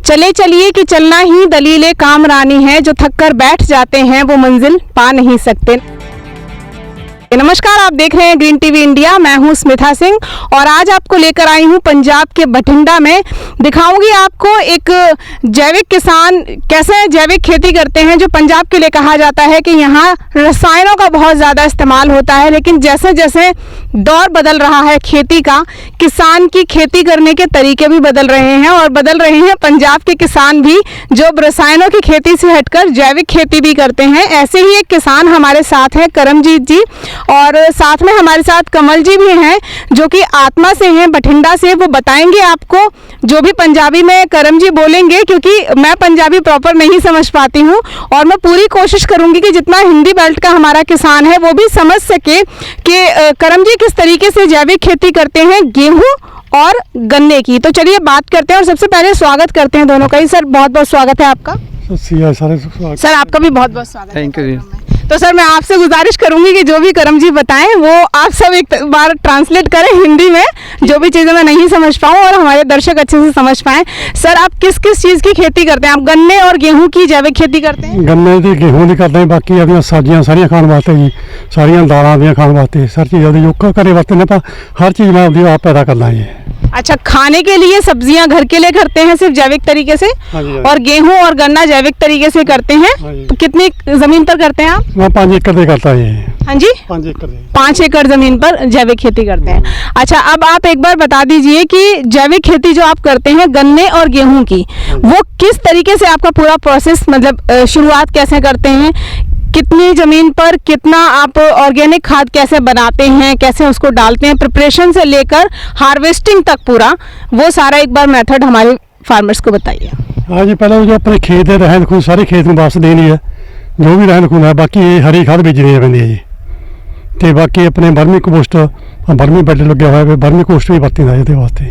चले चलिए कि चलना ही दलीले कामरानी है, जो थक कर बैठ जाते हैं वो मंजिल पा नहीं सकते। नमस्कार, आप देख रहे हैं ग्रीन टीवी इंडिया। मैं हूं स्मिता सिंह और आज आपको लेकर आई हूं पंजाब के बठिंडा में। दिखाऊंगी आपको एक जैविक किसान कैसे जैविक खेती करते हैं, जो पंजाब के लिए कहा जाता है कि यहाँ रसायनों का बहुत ज़्यादा इस्तेमाल होता है। लेकिन जैसे जैसे दौर बदल रहा है खेती का, किसान की खेती करने के तरीके भी बदल रहे हैं और बदल रहे हैं पंजाब के किसान भी, जो रसायनों की खेती से हटकर जैविक खेती भी करते हैं। ऐसे ही एक किसान हमारे साथ हैं, करमजीत जी, और साथ में हमारे साथ कमल जी भी हैं, जो कि आत्मा से हैं, बठिंडा से। वो बताएंगे आपको जो भी पंजाबी में करम जी बोलेंगे, क्योंकि मैं पंजाबी प्रॉपर नहीं समझ पाती हूँ और मैं पूरी कोशिश करूँगी कि जितना हिंदी बेल्ट का हमारा किसान है वो भी समझ सके कि करम जी किस तरीके से जैविक खेती करते हैं गेहूँ और गन्ने की। तो चलिए बात करते हैं और सबसे पहले स्वागत करते हैं दोनों का ही। सर बहुत बहुत स्वागत है आपका। सर आपका भी बहुत बहुत स्वागत है। Thank you. तो सर मैं आपसे गुजारिश करूंगी कि जो भी करम जी बताएं वो आप सब एक बार ट्रांसलेट करें हिंदी में, जो भी चीज़ें मैं नहीं समझ पाऊँ और हमारे दर्शक अच्छे से समझ पाएं। सर आप किस किस चीज़ की खेती करते हैं? आप गन्ने और गेहूं की जैविक खेती करते हैं? गन्ने की गेहूं की करते हैं, बाकी अपनी सब्जियां सारियां खाने वास्ते जी, सारियां दालां ਦੀਆਂ खाने वास्ते हर चीज़ जो घरे वास्ते ने हर चीज़ मैं अपनी आप पैदा करना है। अच्छा, खाने के लिए सब्जियां घर के लिए करते हैं सिर्फ जैविक तरीके से, और गेहूं और गन्ना जैविक तरीके से करते हैं। तो कितनी जमीन पर करते हैं आप? मैं 5 एकड़ से करता है। हाँ जी, 5 एकड़ जमीन पर जैविक खेती करते हैं। अच्छा, अब आप एक बार बता दीजिए कि जैविक खेती जो आप करते हैं गन्ने और गेहूं की, वो किस तरीके से आपका पूरा प्रोसेस, मतलब शुरुआत कैसे करते हैं, कितनी ज़मीन पर कितना आप ऑर्गेनिक खाद कैसे बनाते हैं, कैसे उसको डालते हैं, प्रिपरेशन से लेकर हार्वेस्टिंग तक पूरा वो सारा एक बार मेथड हमारे फार्मर्स को बताइए। हाँ जी, पहले जो अपने खेत है रहन खून सारे खेत में वापस देनी है, जो भी रहन खून है, बाकी हरी खाद भेजनी पैंती है जी। तो बाकी अपने बर्मी कंपोस्ट बर्मी बैड लगे हुआ है, बर्मी कंपोस्ट भी वरती है ये वास्ते।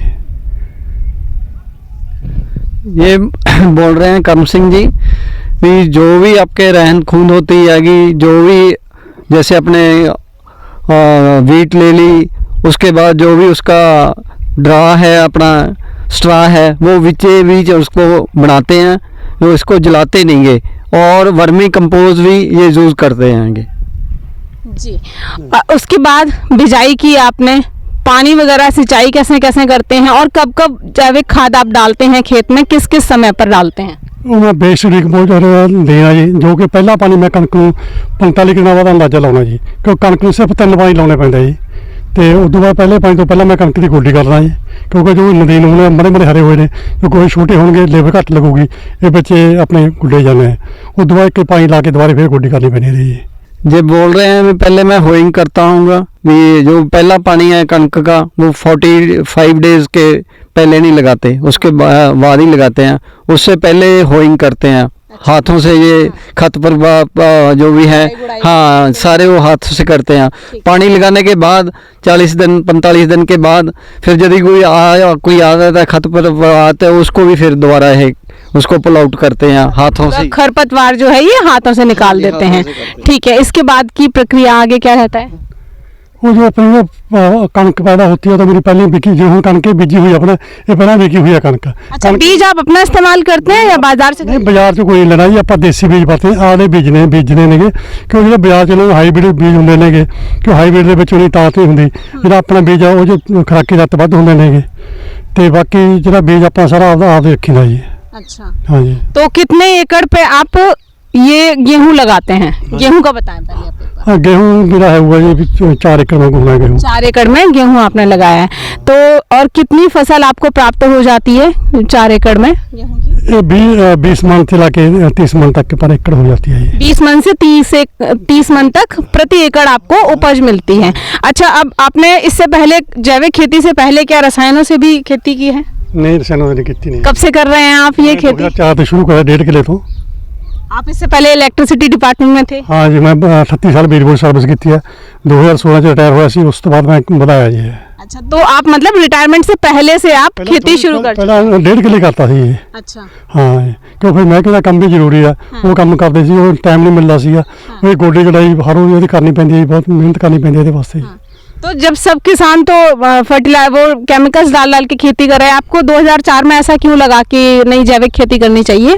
ये बोल रहे हैं करम सिंह जी भी, जो भी आपके रहन खून होती हैगी, जो भी जैसे अपने वीट ले ली, उसके बाद जो भी उसका ड्रा है, अपना स्ट्रा है, वो बीचे बीच उसको बनाते हैं, वो इसको जलाते नहीं है, और वर्मी कंपोस्ट भी ये यूज़ करते हैं जी। उसके बाद बिजाई की आपने, पानी वगैरह सिंचाई कैसे कैसे करते हैं, और कब कब जैविक खाद आप डालते हैं खेत में, किस किस समय पर डालते हैं? वो मैं बेस्ट डिकम्पोज देना जी, जो कि पहला पानी मैं कणक ਨੂੰ 45 ਦਿਨਾਂ ਬਾਅਦ ਅੰਦਾਜ਼ਾ ਲਾਉਣਾ ਜੀ, ਕਿਉਂਕਿ ਕਣਕ ਨੂੰ ਸਿਰਫ 3 ਪਾਣੀ ਲਾਉਣੇ ਪੈਂਦੇ ਜੀ। ਤੇ ਉਸ ਤੋਂ ਬਾਅਦ ਪਹਿਲੇ ਪਾਣੀ ਤੋਂ ਪਹਿਲਾਂ ਮੈਂ ਕਣਕ ਦੀ ਗੋਡੀ ਕਰਦਾ ਜੀ, ਕਿਉਂਕਿ ਜੋ ਨਦੀਨ ਹੋਣੇ ਬੜੇ ਬੜੇ ਹਰੇ ਹੋਏ ਨੇ, ਜੋ ਕੋਈ ਛੋਟੇ ਹੋਣਗੇ ਲੇਬਰ ਘੱਟ ਲੱਗੂਗੀ, ਇਹ ਬੱਚੇ ਆਪਣੇ ਗੁੱਡੇ ਜਾਂਦੇ ਆ। ਉਸ ਤੋਂ ਬਾਅਦ ਇੱਕ ਪਾਣੀ ਲਾ ਕੇ ਦੁਬਾਰਾ ਫਿਰ ਗੋਡੀ करनी ਪੈਣੀ है जी। जे बोल रहे हैं पहले मैं होइंग करता हूँ भी, जो पहला पानी है कणक का वो 45 डेज के पहले नहीं लगाते, उसके बाद ही लगाते हैं। उससे पहले होइंग करते हैं हाथों से, ये खत पर जो भी है, हाँ सारे वो हाथ से करते हैं। पानी लगाने के बाद 40 दिन 45 दिन के बाद फिर यदि कोई आ जाता है खत पर आते हैं, उसको भी फिर दोबारा है उसको पुल आउट करते हैं हाथों से। खरपतवार जो है ये हाथों से निकाल देते हैं। ठीक है, इसके बाद की प्रक्रिया आगे क्या रहता है? वो जो अपनी कणक पैदा होती है तो मेरी पहले बिकी, जो हम कणक बीजी हुई अपना, ये पहले बिकी हुई है कणक। अच्छा, बीज आप अपना इस्तेमाल करते हैं या बाजार से? नहीं, बाजार से कोई लेना जी, आप देसी बीज पाते हैं, आले बीजने ने क्योंकि जो बाजार चलो हाईब्रिड बीज होंगे ने, क्यों हाईब्रिड के नहीं ताकत नहीं होंगी, जो अपना बीज है वो जो खुराकी तत्त वध होंगे ने, तो बाकी जो बीज अपना सारा आप रखीदा जी। अच्छा, हाँ जी। तो कितने एकड़ पे आप ये गेहूं लगाते हैं? गेहूं का बताएं पहले आप। हाँ, गेहूँ मेरा है हुआ ये 4 एकड़ में घूमना गेहूँ। 4 एकड़ में गेहूं आपने लगाया है, तो और कितनी फसल आपको प्राप्त हो जाती है 4 एकड़ में गेहूं की? ये 20 मन से लाके 30 मन तक पर एकड़ हो जाती है। 20 मन से 30 मन तक प्रति एकड़ आपको उपज मिलती है। अच्छा, अब आपने इससे पहले जैविक खेती से पहले क्या रसायनों से भी खेती की है? नहीं, रसायनों से खेती नहीं। कब से कर रहे हैं आप ये खेती? 2004 शुरू करा, 1.5 किले तो। आप इससे पहले इलेक्ट्रिसिटी डिपार्टमेंट में थे? हाँ जी, मैं 38 साल बिजली बोर्ड सर्विस की है, 2016 से रिटायर हुआ सी, उस तो बाद मैं बताया जी है। अच्छा, तो आप मतलब रिटायरमेंट से पहले से आप खेती शुरू कर? पहला 1.5 किले करता सी। अच्छा, हाँ, क्योंकि मैं कहना काम भी जरूरी है। वो काम करते सी, टाइम नहीं मिलता सी, वो गोडे कटाई हर रोज करनी पैंदी है, बहुत मेहनत करनी पैंदी है वास्ते। तो जब सब किसान तो फर्टिलाइजर वो केमिकल्स डाल डाल के खेती कर रहे हैं, आपको 2004 में ऐसा क्यों लगा कि नहीं जैविक खेती करनी चाहिए?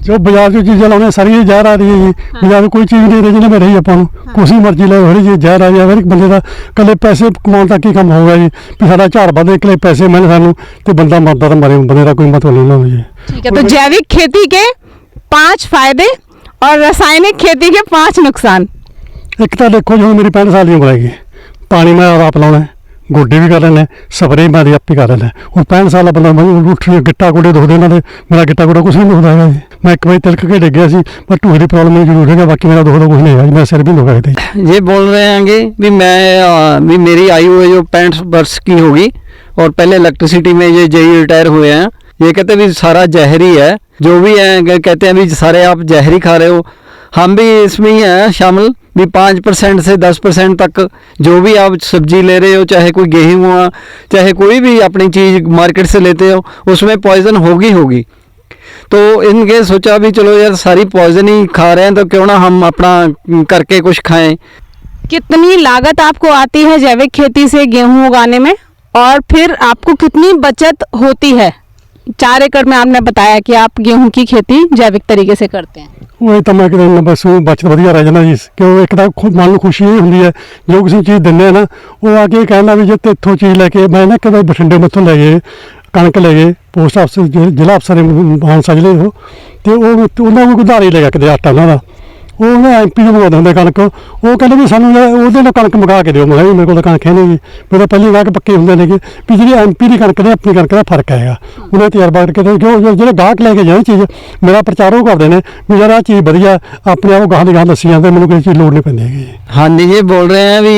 जो बाजार की चीज़ें लाने सारी जहर आ रही है जी। बाजार में कोई चीज़ नहीं रही जिन्हें में रही अपन कुछ ही मर्जी ले हरी जी जहर आ रही है। हर एक बंदे का कले पैसे कमाने तक ही कम होगा जी भी सारा झाड़ बंदे कले पैसे मैंने सानू तो बंदा मरदा तो मरे बंदे का कोई मतलब नहीं होना जी। ठीक है, तो जैविक खेती के 5 फायदे और रासायनिक खेती के 5 नुकसान। एक तो देखो जो मेरी 65 साल की उम्र हैगी, पानी मैं आप लाना है, गोड्डी भी कर लेना, स्प्रे मैं आप ही कर लेना। और 65 साल बंदा उठ गिट्टा गोडे दुखते इन्होंने, मेरा गिट्टा गोडा कुछ नहीं दुखता है जी। मैं एक बार तिलक के डिग गया सी, पर ढूंढ की प्रॉब्लम जरूर है, बाकी मेरा दुखता कुछ नहीं है, मेरा सिर भी दुखा था। ये बोल रहे हैं भी मैं भी मेरी आयु है जो 65 वर्ष की होगी और पहले इलेक्ट्रिसिटी में ये जेई रिटायर हुए हैं। ये कहते हैं भी सारा जहरी है, जो भी है कहते हैं भी सारे आप जहरी खा रहे हो। हम भी इसमें ही हैं शामिल भी 5% से 10% तक जो भी आप सब्जी ले रहे हो, चाहे कोई गेहूँ हुआ, चाहे कोई भी अपनी चीज़ मार्केट से लेते हो, उसमें पॉइजन होगी। तो इनके सोचा भी चलो यार सारी पॉइजन ही खा रहे हैं तो क्यों ना हम अपना करके कुछ खाएं। कितनी लागत आपको आती है जैविक खेती से गेहूं उगाने में, और फिर आपको कितनी बचत होती है? 4 एकड़ में आपने बताया कि आप गेहूं की खेती जैविक तरीके से करते हैं। वही तो मैं कहना बस बचत वधिया रह जाना जी, क्यों एक तो मन में खुशी ये होंगी है जो किसी चीज़ दिने ना वो आके कहना भी जो इतों चीज़ लैके मैं ना कभी बठिंडे मत्थों ले गए कणक ले गए पोस्ट ऑफिस जिला अफसर मानसा जिले हो तो उन्होंने कोई उधारी ले गया कितने आटा उन्होंने वो MP ਨੂੰ ਮੰਗਾਉਂਦੇ ਹੁੰਦੇ ਕਣਕ। ਉਹ ਕਹਿੰਦੇ ਵੀ ਸਾਨੂੰ ਉਹਦੇ ਨਾਲ ਕਣਕ ਮੰਗਾ ਕੇ ਦਿਓ। ਮੈਂ ਕਿਹਾ ਮੇਰੇ ਕੋਲ ਤਾਂ ਕਣਕ ਹੈ ਨਹੀਂ ਜੀ, ਮੇਰੇ ਪਹਿਲੀ ਵਾਰ ਪੱਕੇ ਹੁੰਦੇ ਨੇਗੇ ਵੀ ਜਿਹੜੀ MP ਦੀ ਕਣਕ ਤੇ ਆਪਣੀ ਕਣਕ ਦਾ ਫਰਕ ਹੈਗਾ। ਉਹਨੇ ਤਜਰਬਾ ਕਰਕੇ ਜੋ ਜਿਹੜੇ ਗਾਹਕ ਲੈ ਕੇ ਜਾਣ ਚੀਜ਼ ਮੇਰਾ ਪ੍ਰਚਾਰ ਉਹ ਕਰਦੇ ਨੇ ਵੀ ਯਾਰ ਆਹ ਚੀਜ਼ ਵਧੀਆ ਆਪਣੇ ਆਪ ਗਾਹ ਦੀ ਗਾਹ ਦੱਸੀ ਜਾਂਦੇ, ਮੈਨੂੰ ਕੋਈ ਚੀਜ਼ ਲੋੜ नहीं ਪੈਂਦੀ ਹੈਗੀ। हाँ जी, ये बोल रहे हैं भी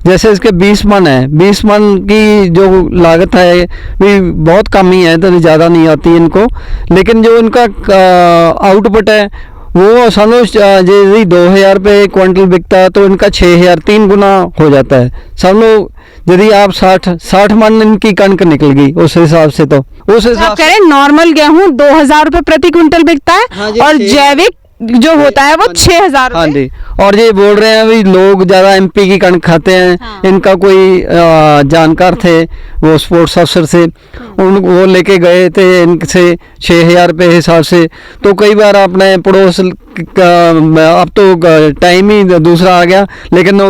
जैसे इसके 20 मन है, 20 मन की जो लागत है भी बहुत कम ही है, तो ज़्यादा नहीं आती इनको। लेकिन जो इनका आउटपुट है वो सानू जी 2000 रुपये क्विंटल बिकता है तो इनका 6000 3 गुना हो जाता है। सानू यदि आप 60 मन इनकी कणक निकल गई उस हिसाब से, तो उस हिसाब कह रहे नॉर्मल गेहूं 2000 रुपये प्रति क्विंटल बिकता है। हाँ जी, और जैविक जो होता है वो 6000। हाँ जी, और ये बोल रहे हैं भी लोग ज़्यादा MP की कणक खाते हैं। हाँ। इनका कोई जानकार थे वो स्पोर्ट्स अफसर से, वो लेके गए थे इनसे 6000 रुपये हिसाब से। तो कई बार अपने पड़ोस अब तो टाइम ही दूसरा आ गया, लेकिन वो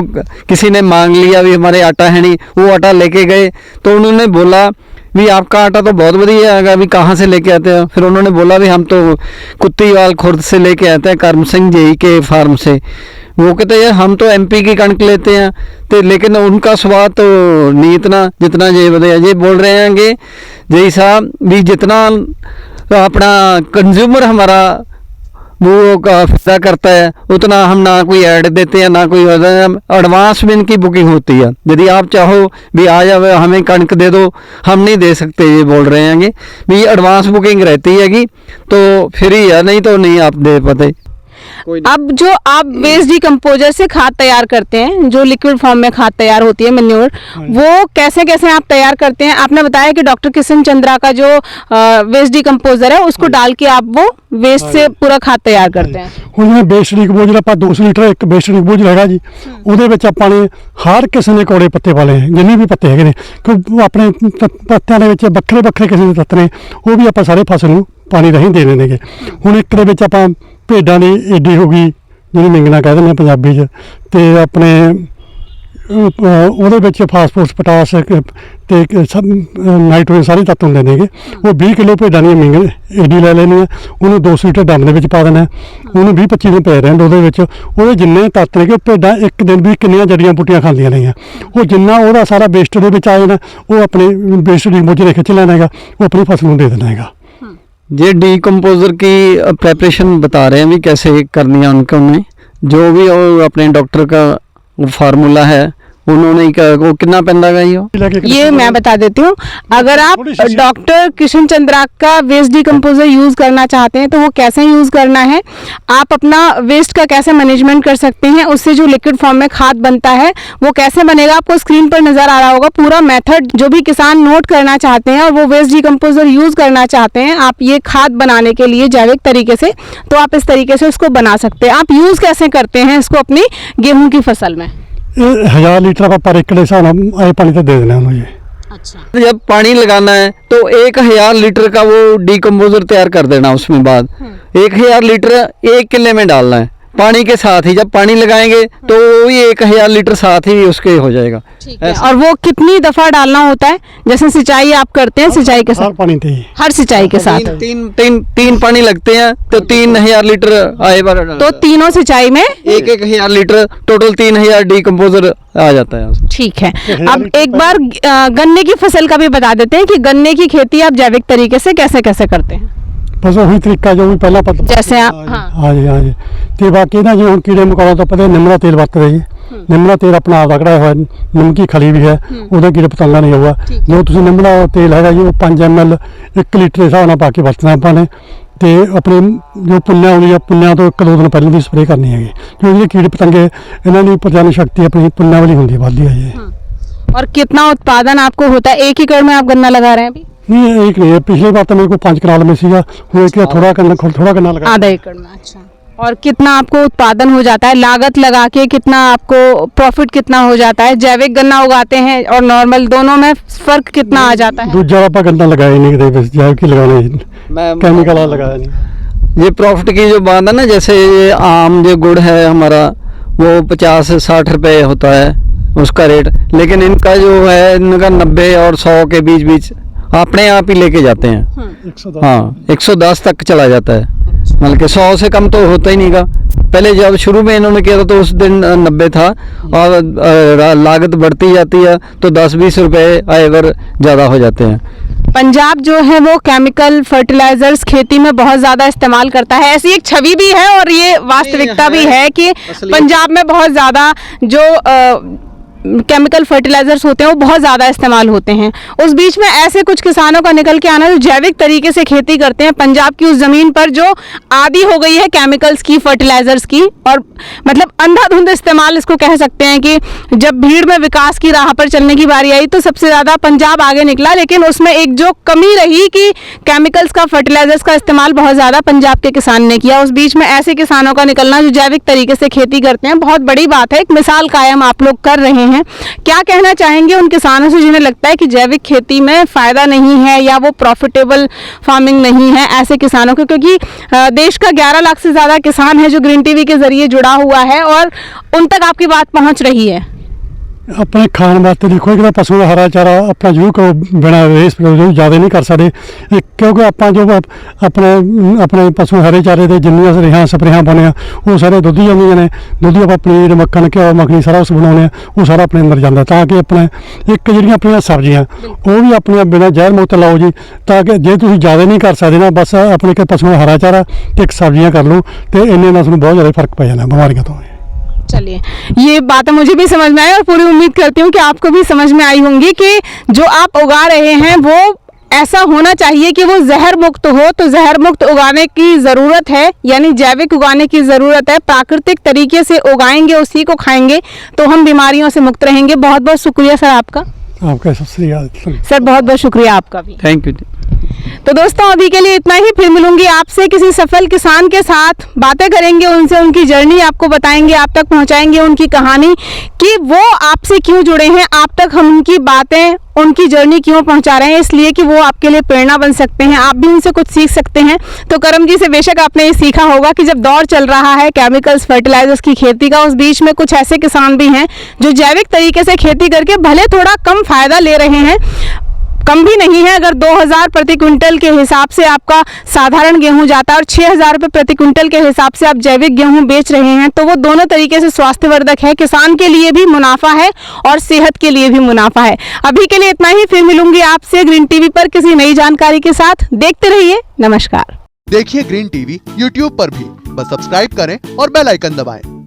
किसी ने मांग लिया भी हमारे आटा है नहीं, वो आटा लेके गए तो उन्होंने बोला भी आपका आटा तो बहुत बढ़िया है, भी कहाँ से लेके आते हैं? फिर उन्होंने बोला भी हम तो कुत्तीवाल खुर्द से लेके आते हैं, करम सिंह जेई के फार्म से। वो कहते हैं हम तो MP की कणक लेते हैं, तो लेकिन उनका स्वाद तो नहीं इतना जितना ये बताया। ये बोल रहे हैं कि जेई साहब भी जितना अपना कंज्यूमर हमारा वो फायदा करता है उतना हम ना कोई ऐड देते हैं ना कोई एडवांस में इनकी बुकिंग होती है। यदि आप चाहो भी आ जाओ हमें कणक दे दो, हम नहीं दे सकते। ये बोल रहे हैं कि भी एडवांस बुकिंग रहती हैगी तो फ्री है, नहीं तो नहीं आप दे पाते। अब जो आप वेस्ट डिकम्पोजर से खाद तैयार करते हैं, जो लिक्विड फॉर्म में खाद तैयार होती है मैन्योर, वो कैसे कैसे आप तैयार करते हैं? आपने बताया कि डॉक्टर किशन चंद्रा का जो वेस्ट डिकम्पोजर है उसको डाल के आप वो वेस्ट से पूरा खाद तैयार करते हैं। ਹੁਣ ਜਿਵੇਂ ਬੇਸਟ ਡਿਕੰਪੋਜ਼ਰ ਆਪਾਂ 200 ਲੀਟਰ ਇੱਕ ਬੇਸਟ ਡਿਕੰਪੋਜ਼ਰ ਹੈਗਾ ਜੀ, ਉਹਦੇ ਵਿੱਚ ਆਪਾਂ ਨੇ ਹਰ ਕਿਸਮ ਦੇ ਕੌੜੇ ਪੱਤੇ ਵਾਲੇ ਜਿੰਨੇ ਵੀ ਪੱਤੇ ਹੈਗੇ ਨੇ ਕਿ ਆਪਣੇ ਪੱਤਿਆਂ ਦੇ ਵਿੱਚ ਵੱਖਰੇ ਵੱਖਰੇ ਕਿਸਮ ਦੇ ਤੱਤ ਨੇ, ਉਹ ਵੀ ਆਪਾਂ ਸਾਰੇ ਫਸਲ ਨੂੰ ਪਾਣੀ ਰਾਹੀਂ ਦੇ ਦਿੰਦੇ ਨੇਗੇ। ਹੁਣ ਇੱਕ ਦੇ ਵਿੱਚ ਆਪਾਂ ਭੇਡਾਂ ਦੀ ਏਡੀ ਹੋ ਗਈ ਜਿਹਨੂੰ ਮਿੰਗਣਾ ਕਹਿ ਦਿੰਦੇ ਪੰਜਾਬੀ 'ਚ, ਤੇ ਆਪਣੇ ਉਹਦੇ ਵਿੱਚ ਫਾਸਫੋਰਸ ਪੋਟਾਸ ਤੇ ਨਾਈਟ੍ਰੋਜਨ ਸਾਰੇ ਤੱਤ ਹੁੰਦੇ ਨੇਗੇ। ਉਹ 20 ਕਿਲੋ ਭੇਡਾਂ ਦੀਆਂ ਮਿੰਗਣ ਏਡੀ ਲੈ ਲੈਣੀ ਹੈ, ਉਹਨੂੰ 200 ਲੀਟਰ ਡੰਮ ਦੇ ਵਿੱਚ ਪਾ ਦੇਣਾ, ਉਹਨੂੰ 20-25 ਦਿਨ ਪਏ ਰਹਿਣ ਉਹਦੇ ਵਿੱਚ। ਉਹਦੇ ਜਿੰਨੇ ਤੱਤ ਨੇ ਕਿ ਭੇਡਾਂ ਇੱਕ ਦਿਨ ਵੀ ਕਿੰਨੀਆਂ ਜੜੀਆਂ ਬੂਟੀਆਂ ਖਾਂਦੀਆਂ ਨੇਗੀਆਂ, ਉਹ ਜਿੰਨਾ ਉਹਦਾ ਸਾਰਾ ਵੇਸਟ ਦੇ ਵਿੱਚ ਆ ਜਾਣਾ ਉਹ ਆਪਣੇ ਵੇਸਟ ਡਿਕੰਪੋਜ਼ਰ ਨੇ ਖਿੱਚ ਲੈਣਾ ਹੈਗਾ, ਉਹ ਆਪਣੀ ਫਸਲ ਨੂੰ ਦੇ देना हैगा। ये डिकम्पोजर की प्रेपरेशन बता रहे हैं भी कैसे करनी है उनको, उन्हें जो भी अपने डॉक्टर का फार्मूला है उन्होंने वो कितना पैंदा गई हो ये मैं बता देती हूँ। अगर आप डॉक्टर किशन चंद्रा का वेस्ट डिकम्पोजर यूज़ करना चाहते हैं तो वो कैसे यूज़ करना है, आप अपना वेस्ट का कैसे मैनेजमेंट कर सकते हैं, उससे जो लिक्विड फॉर्म में खाद बनता है वो कैसे बनेगा, आपको स्क्रीन पर नज़र आ रहा होगा पूरा मेथड। जो भी किसान नोट करना चाहते हैं और वो वेस्ट डिकम्पोजर यूज़ करना चाहते हैं आप ये खाद बनाने के लिए जैविक तरीके से, तो आप इस तरीके से उसको बना सकते हैं। आप यूज़ कैसे करते हैं इसको अपनी गेहूँ की फसल में? 1000 लीटर ਆਪਾਂ पर एकड़ हिसाब ਨਾਲ ਇਹ पानी तो दे देना उन्होंने जी। अच्छा, जब पानी लगाना है तो 1000 लीटर का वो डिकम्पोजर तैयार कर देना, उसमें बाद 1000 लीटर 1 किले में डालना है पानी के साथ ही। जब पानी लगाएंगे तो वही 1000 लीटर साथ ही उसके हो जाएगा। ठीक है। और वो कितनी दफा डालना होता है? जैसे सिंचाई आप करते हैं सिंचाई के हर साथ, पानी थे हर सिंचाई के साथ तीन पानी लगते हैं तो 3000 लीटर आए बार, तो तीनों सिंचाई में 1000 लीटर टोटल 3000 डिकम्पोजर आ जाता है उसमें। ठीक है। अब एक बार गन्ने की फसल का भी बता देते हैं कि गन्ने की खेती आप जैविक तरीके से कैसे कैसे करते हैं। बस वही तरीका जो भी पहला पता जैसे आप हाँ जी ਤੇ ਬਾਕੀ ਨਾ ਜੀ ਹੁਣ ਕੀੜੇ ਮਕੌੜਿਆਂ ਤੋਂ ਪਤਾ ਨਿੰਮ ਦਾ ਤੇਲ ਵਰਤਦੇ ਜੀ। ਨਿੰਮ ਦਾ ਤੇਲ ਆਪਣਾ ਆਪਦਾ ਕਢਾਇਆ ਹੋਇਆ, ਨਿੰਮ ਕੀ ਖਲੀ ਵੀ ਹੈ, ਉਹਦਾ ਕੀੜੇ ਪਤੰਗਾ ਨਹੀਂ ਹੋਊਗਾ। ਜੋ ਤੁਸੀਂ ਨਿੰਮ ਦਾ ਤੇਲ ਹੈਗਾ ਜੀ ਉਹ 5 ml 1 ਲੀਟਰ ਦੇ ਹਿਸਾਬ ਨਾਲ ਪਾ ਕੇ ਵਰਤਣਾ ਆਪਾਂ ਨੇ। ਤੇ ਆਪਣੇ ਜੋ ਪੁੰਨਿਆ ਆਉਂਦੀ ਆ, ਪੁੰਨਿਆ ਤੋਂ 1-2 ਦਿਨ ਪਹਿਲਾਂ ਦੀ ਸਪਰੇਅ ਕਰਨੀ ਹੈਗੀ, ਕਿਉਂਕਿ ਜਿਹੜੇ ਕੀੜੇ ਪਤੰਗੇ ਇਹਨਾਂ ਦੀ ਪ੍ਰਜਨਨ ਸ਼ਕਤੀ ਆਪਣੀ ਪੁੰਨਿਆ ਵਾਲੀ ਹੁੰਦੀ ਹੈ, ਵੱਧਦੀ ਹੈ ਜੀ। और कितना उत्पादन आपको होता है? 1 एकड़ में आप गन्ना लगा रहे हैं अभी? नहीं एक नहीं है, पिछले बार तो मेरे को 5 कनाल में सीगा, वो एक थोड़ा गन्ना लगा आधा एकड़ में। अच्छा, और कितना आपको उत्पादन हो जाता है लागत लगा के? कितना आपको प्रॉफिट कितना हो जाता है? जैविक गन्ना उगाते हैं और नॉर्मल, दोनों में फर्क कितना आ जाता है? दूजा आप गन्ना लगाया ही नहीं, बस जैविक ही लगाना है, केमिकल वाला लगाया नहीं। ये प्रॉफिट की जो बात है ना, जैसे ये आम जो गुड़ है हमारा वो 50-60 रुपए होता है उसका रेट, लेकिन इनका जो है इनका 90 और 100 के बीच बीच अपने आप ही लेके जाते हैं। 110 हाँ 110 तक चला जाता है, मतलब कि 100 से कम तो होता ही नहीं का। पहले जब शुरू में इन्होंने किया था तो उस दिन 90 था, और लागत बढ़ती जाती है तो 10-20 रुपए आएवर ज़्यादा हो जाते हैं। पंजाब जो है वो केमिकल फर्टिलाइजर्स खेती में बहुत ज़्यादा इस्तेमाल करता है, ऐसी एक छवि भी है और ये वास्तविकता भी है कि पंजाब में बहुत ज़्यादा जो केमिकल फर्टिलाइजर्स होते हैं वो बहुत ज़्यादा इस्तेमाल होते हैं। उस बीच में ऐसे कुछ किसानों का निकल के आना जो जैविक तरीके से खेती करते हैं पंजाब की उस ज़मीन पर जो आदी हो गई है केमिकल्स की, फर्टिलाइजर्स की, और मतलब अंधाधुंध इस्तेमाल इसको कह सकते हैं कि जब भीड़ में विकास की राह पर चलने की बारी आई तो सबसे ज़्यादा पंजाब आगे निकला, लेकिन उसमें एक जो कमी रही कि केमिकल्स का, फर्टिलाइजर्स का इस्तेमाल बहुत ज़्यादा पंजाब के किसान ने किया। उस बीच में ऐसे किसानों का निकलना जो जैविक तरीके से खेती करते हैं बहुत बड़ी बात है, एक मिसाल कायम आप लोग कर रहे हैं। क्या कहना चाहेंगे उन किसानों से जिन्हें लगता है कि जैविक खेती में फ़ायदा नहीं है या वो प्रॉफिटेबल फार्मिंग नहीं है, ऐसे किसानों को? क्योंकि देश का 11 लाख से ज़्यादा किसान है जो ग्रीन टीवी के ज़रिए जुड़ा हुआ है और उन तक आपकी बात पहुंच रही है। अपने खाण वास्ते देखो एक पशु का हरा चारा अपना जरूर करो, बिना रेस ज़्यादा नहीं कर सकते, क्योंकि आप जो अपने अपने पशु हरे चारे के जिन्नियां रेहां स्प्रेहां पाने वो सारे दुधी जांदियां ने, दुधी आप पनीर मक्खन घ्यो मखनी सारा उस बनाने वो सारा अपने अंदर जाता, ताकि अपने एक जिहड़ियां अपनी सब्जियां वो भी अपने बिना जहर मुक्त लाओ जी, ताकि जे तुसीं ज़्यादा नहीं कर सकते ना, बस अपने एक पशु हरा चारा ते एक सब्जियां कर लो तो इन्ने नाल बहुत ज़्यादा फर्क पै जाना बीमारियों तो। चलिए, ये बातें मुझे भी समझ में आई और पूरी उम्मीद करती हूँ कि आपको भी समझ में आई होंगी कि जो आप उगा रहे हैं वो ऐसा होना चाहिए कि वो जहर मुक्त हो। तो जहर मुक्त उगाने की ज़रूरत है, यानी जैविक उगाने की ज़रूरत है। प्राकृतिक तरीके से उगाएंगे, उसी को खाएंगे तो हम बीमारियों से मुक्त रहेंगे। बहुत बहुत शुक्रिया सर आपका। आपका सर बहुत बहुत शुक्रिया आपका भी। Thank you. तो दोस्तों अभी के लिए इतना ही, फिर मिलूंगी आपसे किसी सफल किसान के साथ, बातें करेंगे उनसे, उनकी जर्नी आपको बताएंगे, आप तक पहुंचाएंगे उनकी कहानी कि वो आपसे क्यों जुड़े हैं, आप तक हम उनकी बातें, उनकी जर्नी क्यों पहुंचा रहे हैं, इसलिए कि वो आपके लिए प्रेरणा बन सकते हैं, आप भी उनसे कुछ सीख सकते हैं। तो करम जी से बेशक आपने ये सीखा होगा कि जब दौर चल रहा है केमिकल्स फर्टिलाइजर्स की खेती का, उस बीच में कुछ ऐसे किसान भी हैं जो जैविक तरीके से खेती करके भले थोड़ा कम फायदा ले रहे हैं, कम भी नहीं है। अगर 2000 प्रति क्विंटल के हिसाब से आपका साधारण गेहूं जाता है और 6000 रुपये प्रति क्विंटल के हिसाब से आप जैविक गेहूं बेच रहे हैं, तो वो दोनों तरीके से स्वास्थ्यवर्धक है, किसान के लिए भी मुनाफा है और सेहत के लिए भी मुनाफा है। अभी के लिए इतना ही, फिर मिलूंगी आपसे ग्रीन टीवी पर किसी नई जानकारी के साथ। देखते रहिए, नमस्कार। देखिए ग्रीन टीवी यूट्यूब पर भी, बस सब्सक्राइब करें और बेल आइकन दबाएं।